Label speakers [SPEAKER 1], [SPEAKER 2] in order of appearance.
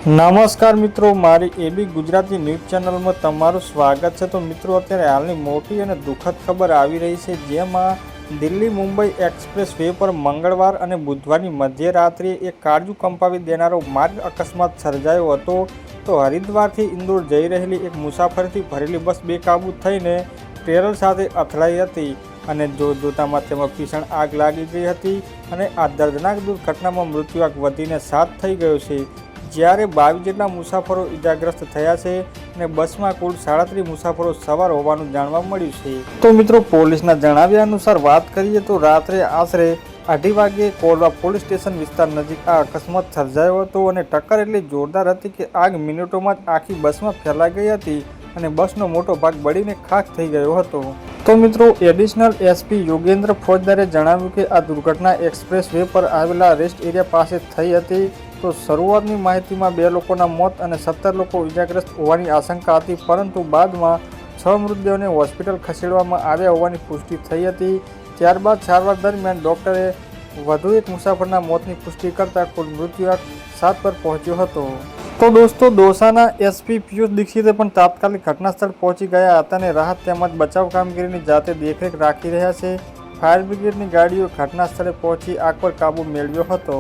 [SPEAKER 1] નમસ્કાર મિત્રો, મારી એબી ગુજરાતી ન્યૂઝ ચેનલમાં તમારું સ્વાગત છે। તો મિત્રો, અત્યારે હાલની મોટી અને દુઃખદ ખબર આવી રહી છે, જેમાં દિલ્હી મુંબઈ એક્સપ્રેસ વે પર મંગળવાર અને બુધવારની મધ્યરાત્રિએ એક કાળજું કંપાવી દેનારો માર્ગ અકસ્માત સર્જાયો હતો। તો હરિદ્વારથી ઇન્દોર જઈ રહેલી એક મુસાફરીથી ભરેલી બસ બેકાબૂ થઈને ટ્રેલર સાથે અથડાઈ હતી અને જોતામાં તેમાં ભીષણ આગ લાગી ગઈ હતી અને આ દર્દનાક દુર્ઘટનામાં મૃત્યુઆંક વધીને 7 થઈ ગયો છે, જ્યારે 22 જેટલા મુસાફરો ઇજાગ્રસ્ત થયા છે અને બસમાં કુલ 37 મુસાફરો સવાર હોવાનું જાણવા મળ્યું છે। તો મિત્રો, પોલીસના જણાવ્યા અનુસાર વાત કરીએ તો રાત્રે આશરે 2:30 વાગ્યે કોરબા પોલીસ સ્ટેશન વિસ્તાર નજીક આ અકસ્માત સર્જાયો હતો અને ટક્કર એટલી જોરદાર હતી કે આગ મિનિટોમાં જ આખી બસમાં ફેલાઈ ગઈ હતી અને બસનો મોટો ભાગ બળીને ખાખ થઈ ગયો હતો। તો મિત્રો, એડિશનલ એસપી યોગેન્દ્ર ફોજદારે જણાવ્યું કે આ દુર્ઘટના એક્સપ્રેસ વે પર આવેલા રેસ્ટ એરિયા પાસે થઈ હતી। તો શરૂઆતની માહિતીમાં 2 લોકોના મોત અને 17 લોકો ઇજાગ્રસ્ત હોવાની આશંકા હતી, પરંતુ બાદમાં 6 મૃતદેહોને હોસ્પિટલ ખસેડવામાં આવ્યા હોવાની પુષ્ટિ થઈ હતી। ત્યારબાદ સારવાર દરમિયાન ડોક્ટરે વધુ એક મુસાફરના મોતની પુષ્ટિ કરતાં કુલ મૃત્યુઆંક 7 પર પહોંચ્યો હતો। તો દોસ્તો, દોસાના એસપી પિયુષ દીક્ષિતે પણ તાત્કાલિક ઘટનાસ્થળ પહોંચી ગયા હતા અને રાહત તેમજ બચાવ કામગીરીની જાતે દેખરેખ રાખી રહ્યા છે। ફાયર બ્રિગેડની ગાડીઓ ઘટના સ્થળે પહોંચી આગ પર કાબૂ મેળવ્યો હતો।